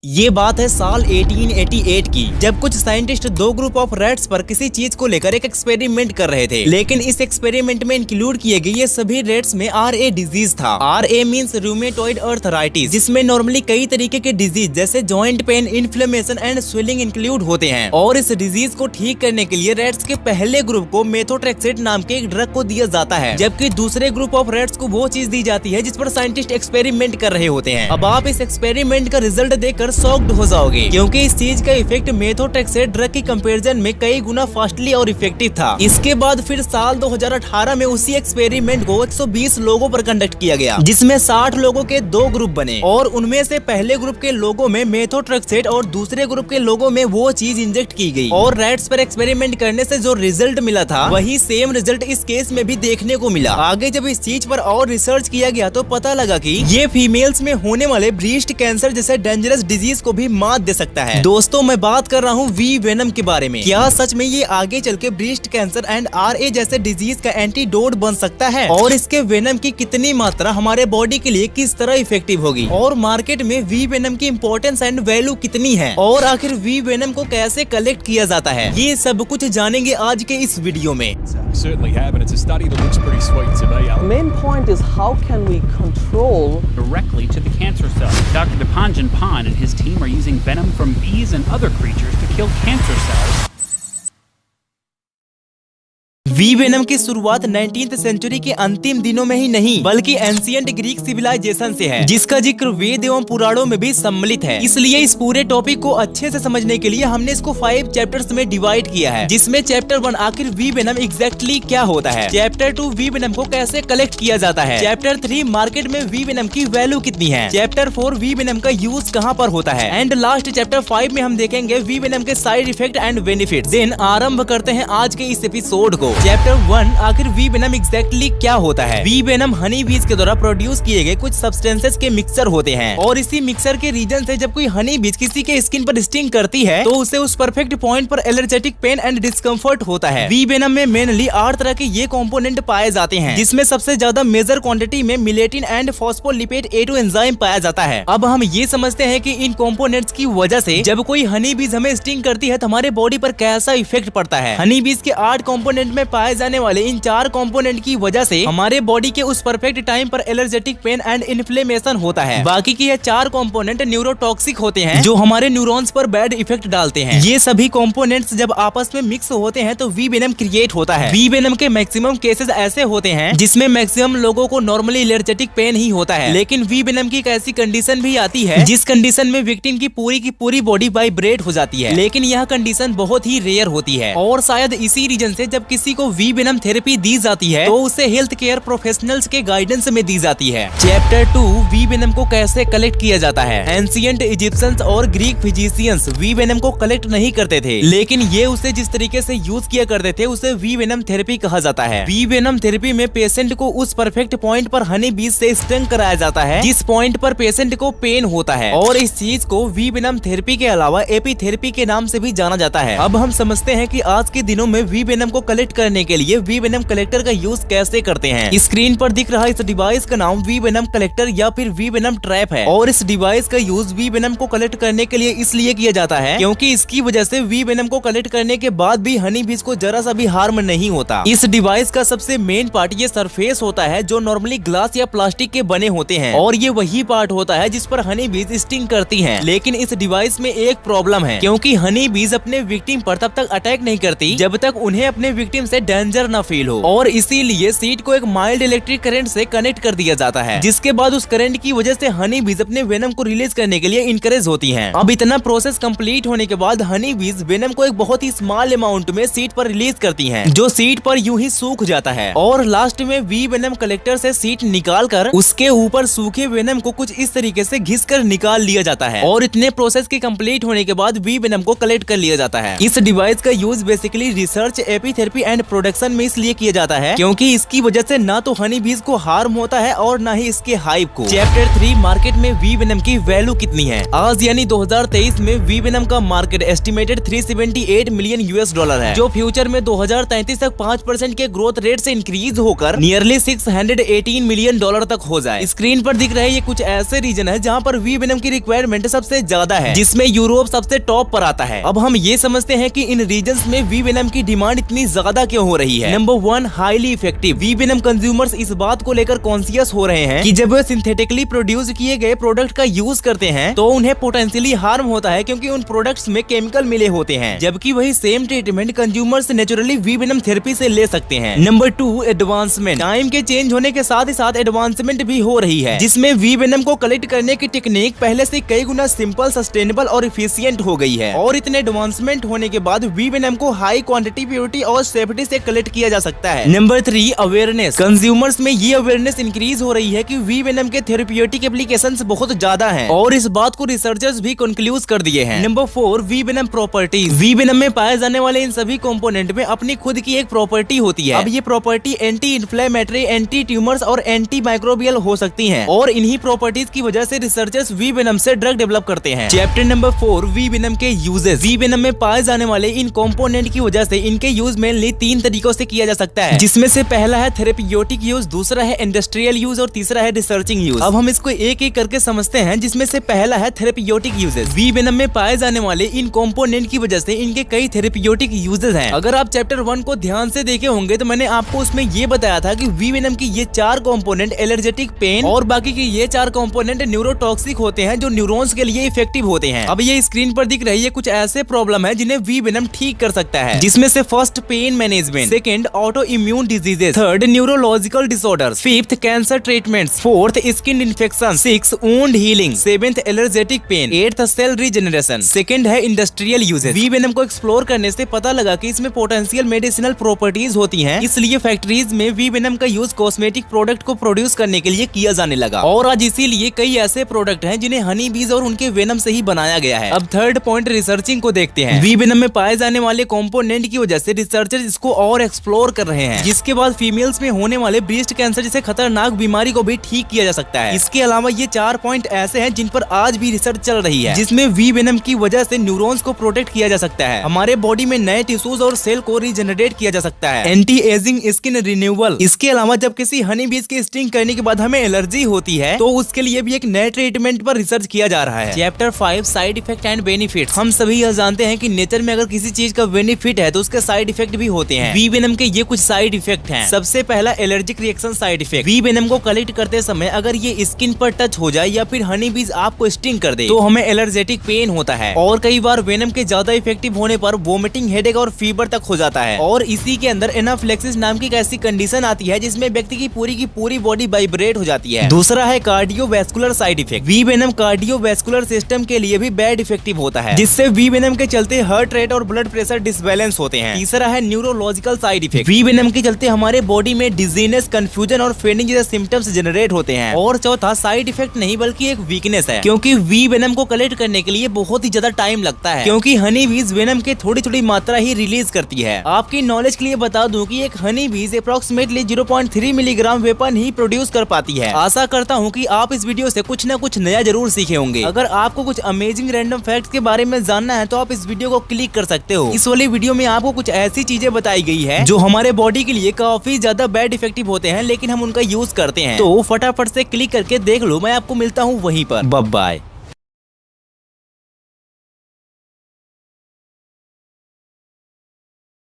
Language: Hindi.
ये बात है साल 1888 की, जब कुछ साइंटिस्ट दो ग्रुप ऑफ रैट्स पर किसी चीज को लेकर एक एक्सपेरिमेंट कर रहे थे। लेकिन इस एक्सपेरिमेंट में इंक्लूड किए गए ये सभी रैट्स में RA डिजीज था। RA मींस रूमेटॉइड अर्थराइटिस, जिसमें नॉर्मली कई तरीके के डिजीज जैसे joint pain, inflammation and swelling include होते हैं। और इस डिजीज को ठीक करने के लिए रैट्स के पहले ग्रुप को मेथोट्रेक्सेट नाम के एक ड्रग को दिया जाता है, जबकि दूसरे ग्रुप ऑफ रैट्स को वो चीज दी जाती है जिस पर साइंटिस्ट एक्सपेरिमेंट कर रहे होते हैं। अब आप इस एक्सपेरिमेंट का रिजल्ट देखकर शॉक्ड हो जाओगे, क्योंकि इस चीज का इफेक्ट मेथोट्रेक्सेट ड्रग की कंपैरिजन में कई गुना फास्टली और इफेक्टिव था। इसके बाद फिर साल 2018 में उसी एक्सपेरिमेंट को 120 लोगों पर कंडक्ट किया गया, जिसमें 60 लोगों के दो ग्रुप बने और उनमें से पहले ग्रुप के लोगों में मेथोट्रेक्सेट और दूसरे ग्रुप के लोगों में वो चीज इंजेक्ट की गई। और रैट्स पर एक्सपेरिमेंट करने से जो रिजल्ट मिला था वही सेम रिजल्ट इस केस में भी देखने को मिला। आगे जब इस चीज पर और रिसर्च किया गया तो पता लगा कि ये फीमेल्स में होने वाले ब्रेस्ट कैंसर जैसे डेंजरस डिजीज को भी मात दे सकता है। दोस्तों, मैं बात कर रहा हूँ वी वेनम के बारे में। क्या सच में ये आगे चल के ब्रेस्ट कैंसर एंड RA जैसे डिजीज का एंटीडोट बन सकता है? और इसके वेनम की कितनी मात्रा हमारे बॉडी के लिए किस तरह इफेक्टिव होगी? और मार्केट में वी वेनम की इम्पोर्टेंस एंड वैल्यू कितनी है? और आखिर वी वेनम को कैसे कलेक्ट किया जाता है? ये सब कुछ जानेंगे आज के इस वीडियो में। Certainly have, and it's a study that looks pretty sweet to me. The main point is how can we control directly to the cancer cell. Dr. Dipanjan Pan and his team are using venom from bees and other creatures to kill cancer cells. Bee venom की शुरुआत 19th सेंचुरी के अंतिम दिनों में ही नहीं बल्कि एंशिएंट ग्रीक सिविलाइजेशन से है, जिसका जिक्र वेद एवं पुराणों में भी सम्मिलित है। इसलिए इस पूरे टॉपिक को अच्छे से समझने के लिए हमने इसको 5 चैप्टर्स में डिवाइड किया है, जिसमें चैप्टर 1 आखिर वी वेनम एग्जैक्टली क्या होता है, चैप्टर 2 वी वेनम को कैसे कलेक्ट किया जाता है, चैप्टर 3 मार्केट में वी वेनम की वैल्यू कितनी है, चैप्टर 4 वी वेनम का यूज कहाँ पर होता है, एंड लास्ट चैप्टर 5 में हम देखेंगे वी वेनम के side effect and benefit. Then आरंभ करते हैं आज के इस एपिसोड को। चैप्टर 1 आखिर वी वेनम एग्जैक्टली क्या होता है? वी वेनम हनी बीज के द्वारा प्रोड्यूस किए गए कुछ सब्सटेंसेस के मिक्सचर होते हैं, और इसी मिक्सचर के रीजन से जब कोई हनी बीज किसी के स्किन पर स्टिंग करती है तो उसे उस परफेक्ट पॉइंट पर एलर्जेटिक पेन एंड डिस्कम्फर्ट होता है। वी वेनम में मेनली 8 तरह के ये कंपोनेंट पाए जाते हैं, जिसमें सबसे ज्यादा मेजर क्वांटिटी में मिलेटिन एंड फॉस्फोलिपिड A2 एंजाइम पाया जाता है। अब हम ये समझते हैं कि इन कंपोनेंट्स की वजह से जब कोई हनी बीज हमें स्टिंग करती है तो हमारे बॉडी पर कैसा इफेक्ट पड़ता है। हनी बीज के 8 कंपोनेंट में पाए जाने वाले इन 4 कंपोनेंट की वजह से हमारे बॉडी के उस परफेक्ट टाइम पर एलर्जेटिक पेन एंड इन्फ्लेमेशन होता है। बाकी के ये 4 कंपोनेंट न्यूरोटॉक्सिक होते हैं, जो हमारे न्यूरॉन्स पर बैड इफेक्ट डालते हैं। ये सभी कंपोनेंट्स जब आपस में मिक्स होते हैं तो वी वेनम क्रिएट होता है। वी वेनम के मैक्सिमम केसेस ऐसे होते हैं जिसमें मैक्सिमम लोगों को नॉर्मली एलर्जेटिक पेन ही होता है, लेकिन वी वेनम की एक ऐसी कंडीशन भी आती है जिस कंडीशन में विक्टिम की पूरी बॉडी वाइब्रेट हो जाती है, लेकिन यह कंडीशन बहुत ही रेयर होती है। और शायद इसी रीजन से जब किसी को वी वेनम थेरेपी दी जाती है तो उसे हेल्थ केयर प्रोफेशनल्स के गाइडेंस में दी जाती है। चैप्टर 2 वी वेनम को कैसे कलेक्ट किया जाता है? एंशिएंट इजिप्शियंस और ग्रीक फिजिशियंस वी वेनम को कलेक्ट नहीं करते थे, लेकिन ये उसे जिस तरीके से यूज किया करते थे उसे वी वेनम थेरेपी कहा जाता है। वी वेनम थेरेपी में पेशेंट को उस परफेक्ट पॉइंट पर हनी बीज से स्टिंग कराया जाता है जिस पॉइंट पर पेशेंट को पेन होता है, और इस चीज को वी वेनम थेरेपी के अलावा एपीथेरेपी के नाम से भी जाना जाता है। अब हम समझते हैं कि आज के दिनों में वी वेनम को कलेक्ट करने के लिए वी वेनम कलेक्टर का यूज कैसे करते हैं। स्क्रीन पर दिख रहा इस डिवाइस का नाम वी वेनम कलेक्टर या फिर वी वेनम ट्रैप है, और इस डिवाइस का यूज वी वेनम को कलेक्ट करने के लिए इसलिए किया जाता है क्योंकि इसकी वजह से वी वेनम को कलेक्ट करने के बाद भी हनी बीज को जरा सा भी हार्म नहीं होता। इस डिवाइस का सबसे मेन पार्ट ये सरफेस होता है, जो नॉर्मली ग्लास या प्लास्टिक के बने होते हैं, और ये वही पार्ट होता है जिस पर हनी बीज स्टिंग करती हैं। लेकिन इस डिवाइस में एक प्रॉब्लम है, क्योंकि हनी बीज अपने विक्टिम पर तब तक अटैक नहीं करती जब तक उन्हें अपने विक्टिम से डेंजर न फील हो, और इसीलिए सीट को एक माइल्ड इलेक्ट्रिक करंट से कनेक्ट कर दिया जाता है, जिसके बाद उस करंट की वजह से हनी बीज अपने वेनम को रिलीज करने के लिए इनकरेज होती हैं। अब इतना प्रोसेस कंप्लीट होने के बाद हनी बीज वेनम को एक बहुत ही स्मॉल अमाउंट में सीट पर रिलीज करती हैं, जो सीट पर यूं ही सूख जाता है, और लास्ट में वी वेनम कलेक्टर से सीट निकाल कर उसके ऊपर सूखे वेनम को कुछ इस तरीके से घिस कर निकाल लिया जाता है, और इतने प्रोसेस के कंप्लीट होने के बाद वी वेनम को कलेक्ट कर लिया जाता है। इस डिवाइस का use basically research, apitherapy and production में इसलिए किया जाता है क्योंकि इसकी वजह से ना तो हनी बीज को हार्म होता है और ना ही इसके हाइप को। चैप्टर 3 मार्केट में वी वेनम की वैल्यू कितनी है। आज यानी 2023 में वी वेनम का market estimated 378 million US dollar है, जो फ्यूचर में 2033 तक 5% के ग्रोथ रेट से इंक्रीज होकर नियरली 618 मिलियन डॉलर तक हो जाए। स्क्रीन पर दिख रहे ये कुछ ऐसे रीजन है जहाँ पर वी वेनम की रिक्वायरमेंट सबसे ज्यादा है, जिसमें यूरोप सबसे टॉप पर आता है। अब हम ये समझते हैं कि इन रीजन्स में वी वेनम की डिमांड इतनी ज्यादा क्यों हो रही है। Number 1, highly effective. Bee venom consumers इस बात को लेकर कॉन्शियस हो रहे हैं कि जब वे सिंथेटिकली प्रोड्यूस किए गए प्रोडक्ट का यूज करते हैं तो उन्हें पोटेंशियली हार्म होता है, क्योंकि उन प्रोडक्ट्स में केमिकल मिले होते हैं, जबकि वही same treatment consumers naturally bee venom therapy से ले सकते हैं। Number 2, advancement. टाइम के चेंज होने के साथ ही साथ एडवांसमेंट भी हो रही है, जिसमें वी वेनम को कलेक्ट करने की टेक्निक पहले से कई गुना सिंपल, सस्टेनेबल और इफिशिएंट हो गई है। और इतने एडवांसमेंट होने के बाद वी वेनम को हाई क्वांटिटी, प्योरिटी और सेफ्टी से कलेक्ट किया जा सकता है। Number 3, awareness. कंज्यूमर्स में ये अवेयरनेस इंक्रीज हो रही है कि वी वेनम के थेरेप्यूटिक एप्लीकेशंस बहुत ज्यादा हैं, और इस बात को रिसर्चर्स भी कंक्लूड कर दिए हैं। Number 4, bee venom properties. Bee venom में पाए जाने वाले इन सभी कंपोनेंट में अपनी खुद की एक प्रॉपर्टी होती है। अब ये property anti inflammatory, anti tumours और एंटी माइक्रोबियल हो सकती हैं, और इन्हीं प्रॉपर्टीज की वजह से रिसर्चर्स वी वेनम से ड्रग डेवलप करते हैं। चैप्टर नंबर 4, वी वेनम के यूजेस। वी वेनम में पाए जाने वाले इन कंपोनेंट की वजह से इनके यूज मेनली 3 तरीकों से किया जा सकता है, जिसमें से पहला है थेरेप्यूटिक यूज, दूसरा है इंडस्ट्रियल यूज और तीसरा है रिसर्चिंग यूज। अब हम इसको एक एक करके समझते हैं, जिसमें से पहला है थेरेप्यूटिक यूजेस। वी वेनम में पाए जाने वाले इन कंपोनेंट की वजह से इनके कई थेरेप्यूटिक यूजेस हैं। अगर आप चैप्टर 1 को ध्यान से देखे होंगे तो मैंने आपको उसमें ये बताया था कि वी वेनम की ये 4 कंपोनेंट एलर्जेटिक, पेन और बाकी के ये 4 कंपोनेंट न्यूरोटॉक्सिक होते हैं, जो न्यूरॉन्स के लिए इफेक्टिव होते हैं। अब ये स्क्रीन पर दिख रही है कुछ ऐसे प्रॉब्लम है जिन्हें वी वेनम ठीक कर सकता है, जिसमें से first pain management, second autoimmune diseases, third neurological disorders, fifth cancer treatments, fourth skin infection, six wound healing, seventh allergic pain, eighth cell regeneration. Second है इंडस्ट्रियल यूजेस। वी वेनम को एक्सप्लोर करने से पता लगा कि इसमें पोटेंशियल मेडिसिनल प्रॉपर्टीज होती हैं, इसलिए फैक्ट्रीज में वी वेनम का यूज कॉस्मेटिक प्रोडक्ट को प्रोड्यूस करने के लिए किया जाने लगा, और आज इसीलिए कई ऐसे प्रोडक्ट हैं जिन्हें हनी बीज और उनके वेनम से ही बनाया गया है। अब थर्ड पॉइंट रिसर्चिंग को देखते हैं। वी वेनम में पाए जाने वाले कंपोनेंट की वजह से रिसर्चर्स इसको और एक्सप्लोर कर रहे हैं, जिसके बाद फीमेल्स में होने वाले ब्रेस्ट कैंसर जैसे खतरनाक बीमारी को भी ठीक किया जा सकता है। इसके अलावा ये 4 पॉइंट ऐसे हैं जिन पर आज भी रिसर्च चल रही है, जिसमें वी वेनम की वजह से न्यूरॉन्स को प्रोटेक्ट किया जा सकता है, हमारे बॉडी में नए टिश्यूज और सेल को रीजनरेट किया जा सकता है, एंटी एजिंग, स्किन रिन्यूअल। इसके अलावा जब किसी हनी बीज की स्टिंग करने के बाद हमें एलर्जी होती है तो उसके लिए भी एक नए ट्रीटमेंट पर रिसर्च किया जा रहा है। Chapter 5, side effect and benefits. हम सभी यह जानते हैं कि नेचर में अगर किसी चीज का बेनिफिट है तो उसके साइड इफेक्ट भी होते हैं। वी वेनम के ये कुछ साइड इफेक्ट हैं। सबसे पहला allergic reaction side effect. Bee venom को कलेक्ट करते समय अगर ये स्किन पर टच हो जाए या फिर हनी बीज आपको स्टिंग कर दे तो हमें एलर्जेटिक पेन होता है, और कई बार वेनम के ज्यादा इफेक्टिव होने पर वोमिटिंग, हेडेक और फीवर तक हो जाता है। और इसी के अंदर एनाफिलेक्सिस नाम की एक ऐसी कंडीशन आती है जिसमें व्यक्ति की पूरी बॉडी वाइब्रेट हो जाती है। दूसरा है cardiovascular side effect. Bee venom cardiovascular system के लिए भी बैड इफेक्टिव होता है, जिससे वी वेनम के चलते हार्ट रेट और ब्लड प्रेशर डिसबैलेंस होते हैं। तीसरा है neurological side effect. Bee venom के चलते हमारे बॉडी में डिजीनेस, कंफ्यूजन और फेडिंग जैसे सिम्टम्स जनरेट होते हैं। और चौथा साइड इफेक्ट नहीं बल्कि एक वीकनेस है, क्योंकि वी वेनम को कलेक्ट करने के लिए बहुत ही ज्यादा टाइम लगता है, क्योंकि हनी बीज वेनम की थोड़ी मात्रा ही रिलीज करती है। आपकी नॉलेज के लिए बता दूं कि एक हनी बीज अप्रोक्सीमेटली 0.3 मिलीग्राम वेपन ही प्रोड्यूस कर पाती है। आशा करता हूं कि आप इस वीडियो से कुछ न कुछ नया जरूर सीखे होंगे। अगर आपको कुछ अमेजिंग रैंडम फैक्ट्स के बारे में जानना है तो आप इस वीडियो को क्लिक कर सकते हो। इस वाली वीडियो में आपको कुछ ऐसी चीजें बताई गई है जो हमारे बॉडी के लिए काफी ज्यादा बैड इफेक्टिव होते हैं, लेकिन हम उनका यूज करते हैं। तो फटाफट से क्लिक करके देख लो। मैं आपको मिलता हूँ वहीं पर। Bye bye.